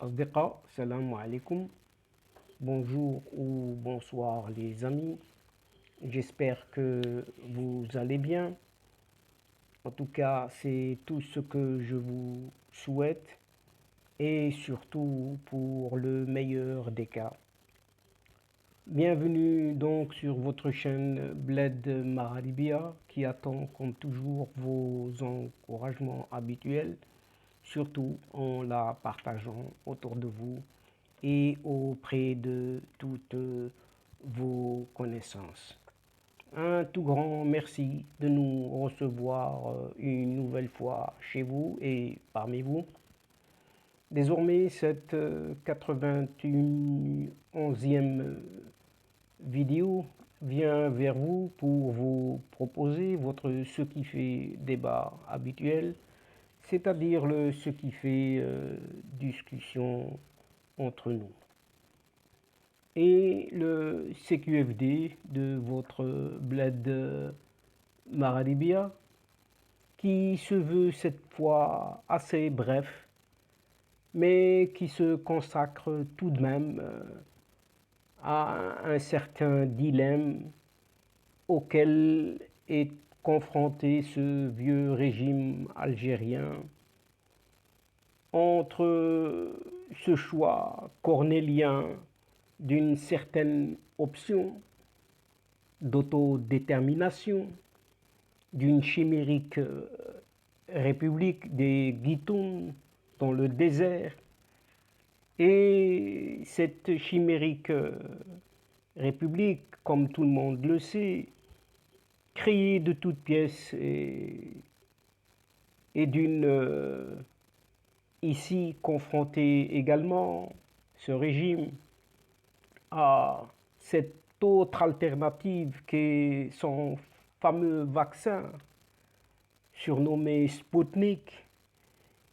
الأصدقاء السلام عليكم. Bonjour ou bonsoir les amis. J'espère que vous allez bien. En tout cas, c'est tout ce que je vous souhaite et surtout pour le meilleur des cas. Bienvenue donc sur votre chaîne Bled Maradibia qui attend comme toujours vos encouragements habituels, surtout en la partageant autour de vous et auprès de toutes vos connaissances. Un tout grand merci de nous recevoir une nouvelle fois chez vous et parmi vous. Désormais, cette 91e vidéo vient vers vous pour vous proposer votre ce qui fait débat habituel, c'est-à-dire le ce qui fait discussion entre nous. Et le CQFD de votre bled Maradibia qui se veut cette fois assez bref mais qui se consacre tout de même à un certain dilemme auquel est confronté ce vieux régime algérien entre ce choix cornélien d'une certaine option d'autodétermination, d'une chimérique république des Guitoun dans le désert, et cette chimérique république, comme tout le monde le sait, créée de toutes pièces et d'une ici confronté également ce régime à cette autre alternative qu'est son fameux vaccin surnommé Sputnik,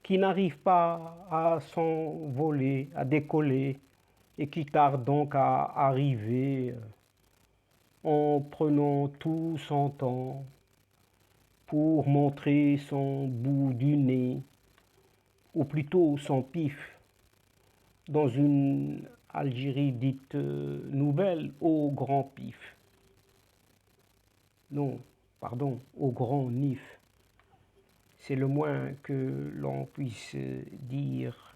qui n'arrive pas à s'envoler, à décoller et qui tarde donc à arriver en prenant tout son temps pour montrer son bout du nez, ou plutôt son pif, dans une Algérie dite nouvelle au grand pif. Non, pardon, au grand nif. C'est le moins que l'on puisse dire,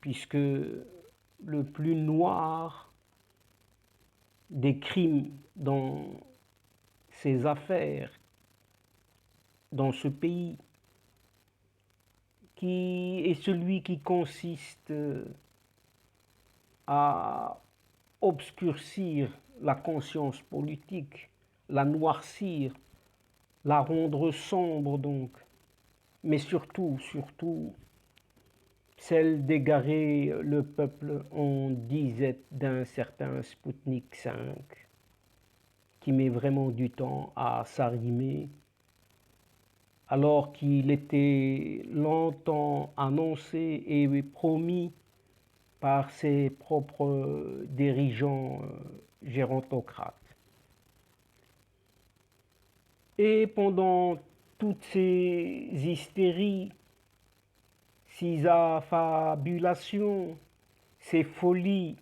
puisque le plus noir des crimes dans ces affaires, dans ce pays, qui est celui qui consiste à obscurcir la conscience politique, la noircir, la rendre sombre donc, mais surtout, celle d'égarer le peuple en disette d'un certain Sputnik 5, qui met vraiment du temps à s'arrimer, alors qu'il était longtemps annoncé et promis par ses propres dirigeants gérontocrates. Et pendant toutes ces hystéries, ces affabulations, ces folies,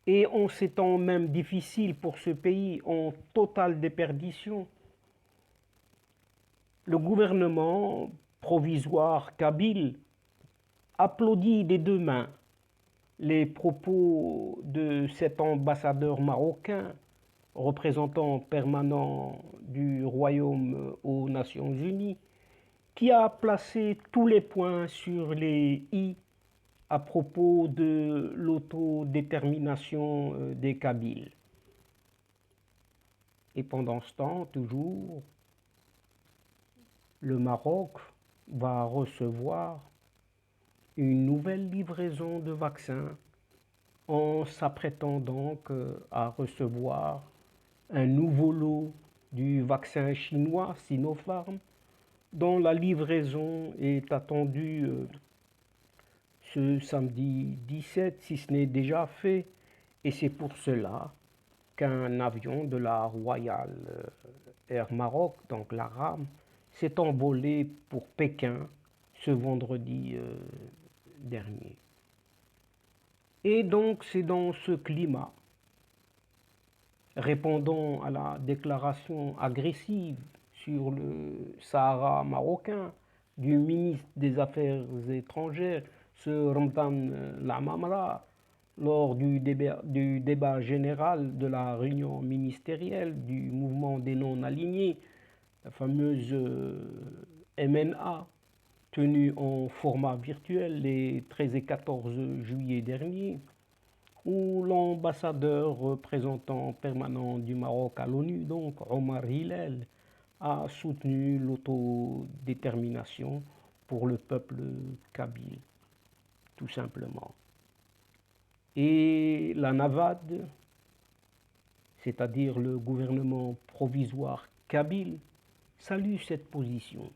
et en ces temps même difficiles pour ce pays, en totale déperdition, le gouvernement provisoire kabyle applaudit des deux mains les propos de cet ambassadeur marocain, représentant permanent du Royaume aux Nations Unies, qui a placé tous les points sur les i à propos de l'autodétermination des Kabyles. Et pendant ce temps, toujours, le Maroc va recevoir une nouvelle livraison de vaccins en s'apprêtant donc à recevoir un nouveau lot du vaccin chinois Sinopharm, dont la livraison est attendue ce samedi 17, si ce n'est déjà fait, et c'est pour cela qu'un avion de la Royal Air Maroc, donc la RAM, s'est envolé pour Pékin ce vendredi dernier. Et donc c'est dans ce climat, répondant à la déclaration agressive sur le Sahara marocain du ministre des Affaires étrangères, ce Ramadan Lamamra, lors du débat général de la réunion ministérielle du mouvement des non-alignés, la fameuse MNA, tenue en format virtuel les 13 et 14 juillet dernier, où l'ambassadeur représentant permanent du Maroc à l'ONU, donc Omar Hillel, a soutenu l'autodétermination pour le peuple kabyle, tout simplement. Et la NAVAD, c'est-à-dire le gouvernement provisoire kabyle, salue cette position.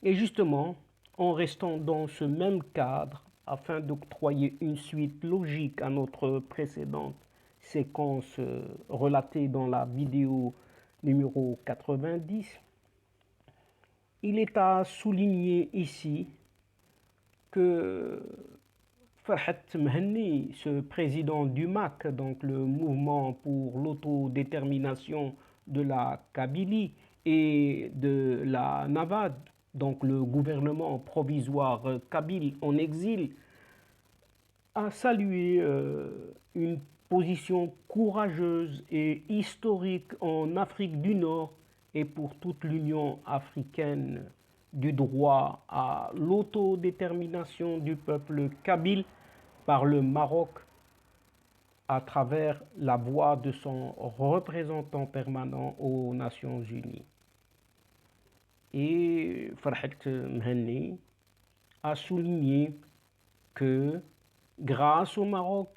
Et justement, en restant dans ce même cadre, afin d'octroyer une suite logique à notre précédente séquence relatée dans la vidéo numéro 90, il est à souligner ici que Farhat Mhenni, ce président du MAC, donc le mouvement pour l'autodétermination de la Kabylie, et de la NAVAD, donc le gouvernement provisoire kabyle en exil, a salué une position courageuse et historique en Afrique du Nord et pour toute l'Union africaine du droit à l'autodétermination du peuple kabyle par le Maroc à travers la voix de son représentant permanent aux Nations Unies. Et Farhat Mhenni a souligné que grâce au Maroc,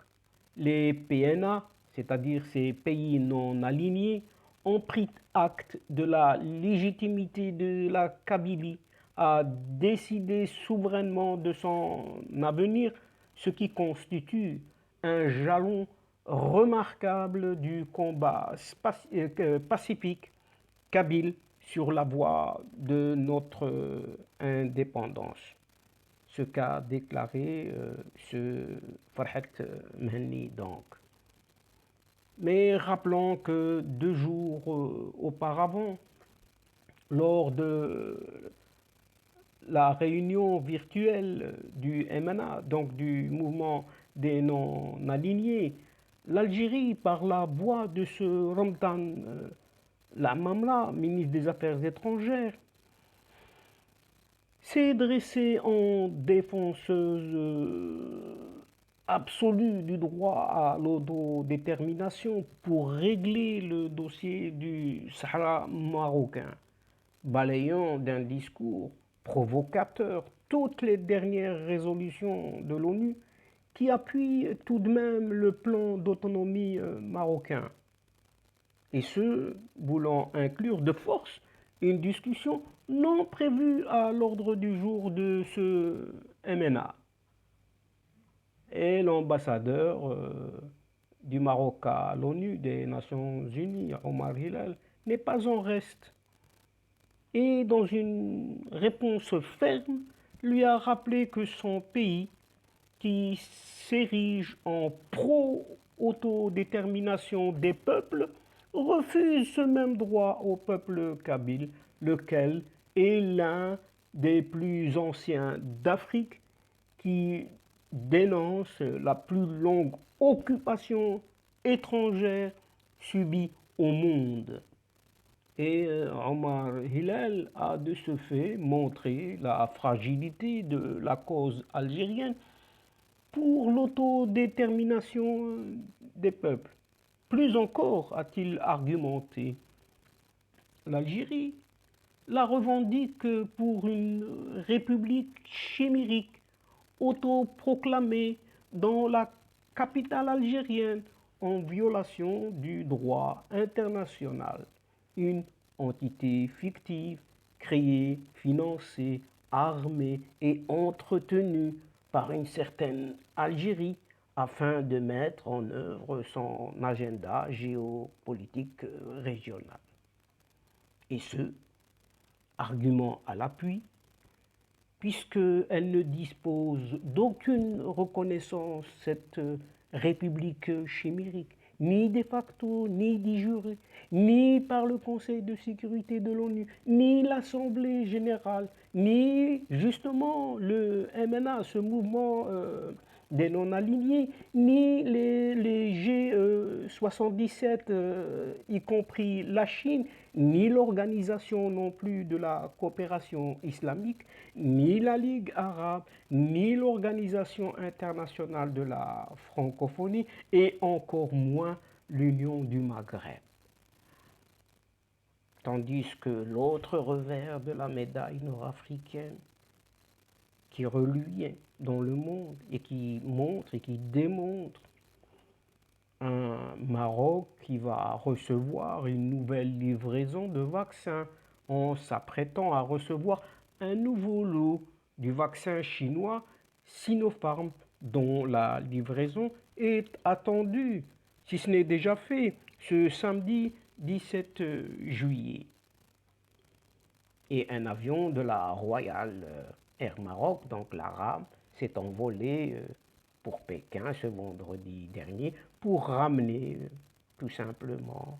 les PNA, c'est-à-dire ces pays non alignés, ont pris acte de la légitimité de la Kabylie à décider souverainement de son avenir, ce qui constitue un jalon remarquable du combat pacifique kabyle sur la voie de notre indépendance. Ce qu'a déclaré ce Farhat Mhenni donc. Mais rappelons que 2 jours auparavant, lors de la réunion virtuelle du MNA, donc du mouvement des non-alignés, l'Algérie, par la voix de ce Ramadan Lamamra, ministre des Affaires étrangères, s'est dressée en défenseuse absolue du droit à l'autodétermination pour régler le dossier du Sahara marocain, balayant d'un discours provocateur toutes les dernières résolutions de l'ONU qui appuient tout de même le plan d'autonomie marocain. Et ce, voulant inclure de force une discussion non prévue à l'ordre du jour de ce MNA. Et l'ambassadeur du Maroc à l'ONU des Nations Unies, Omar Hillel, n'est pas en reste. Et dans une réponse ferme, lui a rappelé que son pays, qui s'érige en pro-autodétermination des peuples, refuse ce même droit au peuple kabyle, lequel est l'un des plus anciens d'Afrique, qui dénonce la plus longue occupation étrangère subie au monde. Et Omar Hillel a de ce fait montré la fragilité de la cause algérienne pour l'autodétermination des peuples. Plus encore, a-t-il argumenté, l'Algérie la revendique pour une république chimérique autoproclamée dans la capitale algérienne en violation du droit international. Une entité fictive créée, financée, armée et entretenue par une certaine Algérie afin de mettre en œuvre son agenda géopolitique régional. Et ce, argument à l'appui, puisqu'elle ne dispose d'aucune reconnaissance, cette république chimérique, ni de facto, ni de jure, ni par le Conseil de sécurité de l'ONU, ni l'Assemblée générale, ni justement le MNA, ce mouvement des non-alignés, ni les G77, y compris la Chine, ni l'organisation non plus de la coopération islamique, ni la Ligue arabe, ni l'Organisation internationale de la francophonie, et encore moins l'Union du Maghreb. Tandis que l'autre revers de la médaille nord-africaine, qui reluit dans le monde et qui montre et qui démontre un Maroc qui va recevoir une nouvelle livraison de vaccins en s'apprêtant à recevoir un nouveau lot du vaccin chinois Sinopharm, dont la livraison est attendue, si ce n'est déjà fait, ce samedi 17 juillet. Et un avion de la Royal Air Maroc, donc l'arabe, s'est envolé pour Pékin ce vendredi dernier pour ramener tout simplement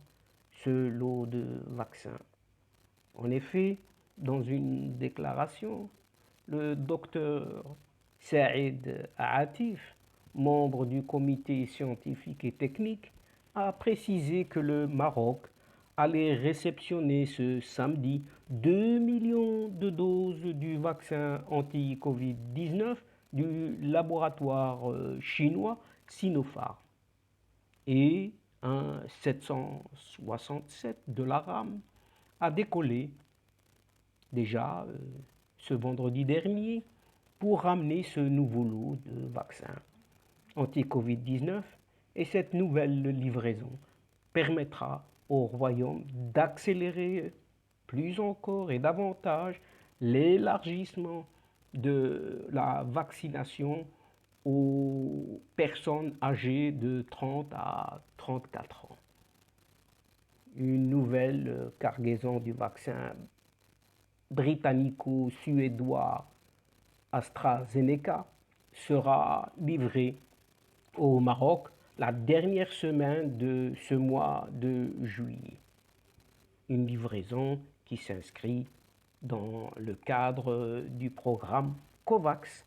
ce lot de vaccins. En effet, dans une déclaration, le docteur Saïd Atif, membre du comité scientifique et technique, a précisé que le Maroc allait réceptionner ce samedi 2 millions de doses du vaccin anti-Covid-19 du laboratoire chinois Sinopharm et un 767 de la RAM a décollé déjà ce vendredi dernier pour ramener ce nouveau lot de vaccins anti-Covid-19, et cette nouvelle livraison permettra au Royaume d'accélérer plus encore et davantage l'élargissement de la vaccination aux personnes âgées de 30 à 34 ans. Une nouvelle cargaison du vaccin britannico-suédois AstraZeneca sera livrée au Maroc la dernière semaine de ce mois de juillet. Une livraison qui s'inscrit dans le cadre du programme COVAX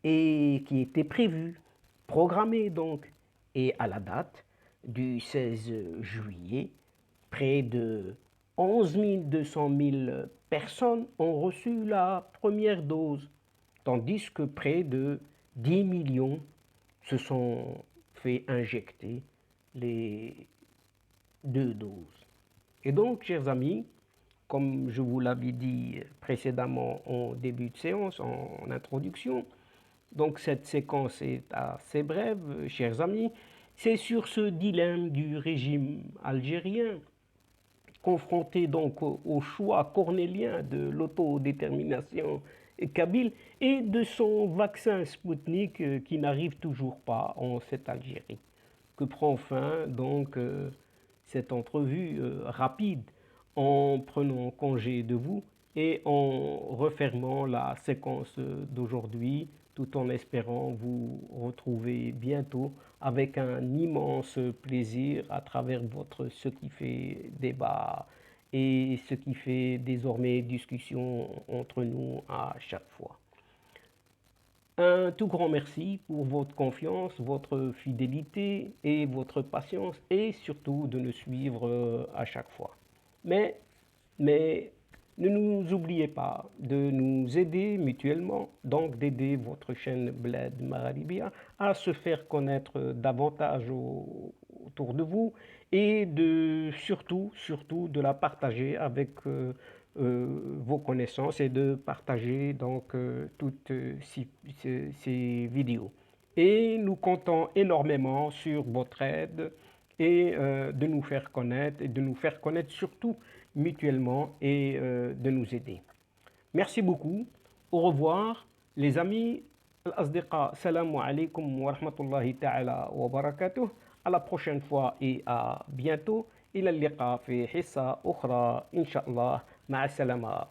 et qui était prévu, programmé donc, et à la date du 16 juillet, près de 11 200 000 personnes ont reçu la première dose, tandis que près de 10 millions se sont fait injecter les 2 doses. Et donc, chers amis, comme je vous l'avais dit précédemment en début de séance, en introduction, donc cette séquence est assez brève, chers amis. C'est sur ce dilemme du régime algérien, confronté donc au choix cornélien de l'autodétermination kabyle et de son vaccin Sputnik qui n'arrive toujours pas en cette Algérie, que prend fin donc cette entrevue rapide en prenant congé de vous et en refermant la séquence d'aujourd'hui, tout en espérant vous retrouver bientôt avec un immense plaisir à travers votre ce qui fait débat et ce qui fait désormais discussion entre nous à chaque fois. Un tout grand merci pour votre confiance, votre fidélité et votre patience, et surtout de nous suivre à chaque fois. Mais ne nous oubliez pas de nous aider mutuellement, donc d'aider votre chaîne Bled Maralibia à se faire connaître davantage autour de vous, et de surtout de la partager avec vos connaissances, et de partager donc toutes ces vidéos. Et nous comptons énormément sur votre aide et de nous faire connaître, et de nous faire connaître surtout mutuellement, et de nous aider. Merci beaucoup. Au revoir les amis. Al-Asdiqa, salamu alaikum wa rahmatullahi ta'ala wa barakatuh. À la prochaine fois et à bientôt. إلى اللقاء في حصة أخرى إن شاء الله. مع السلامة.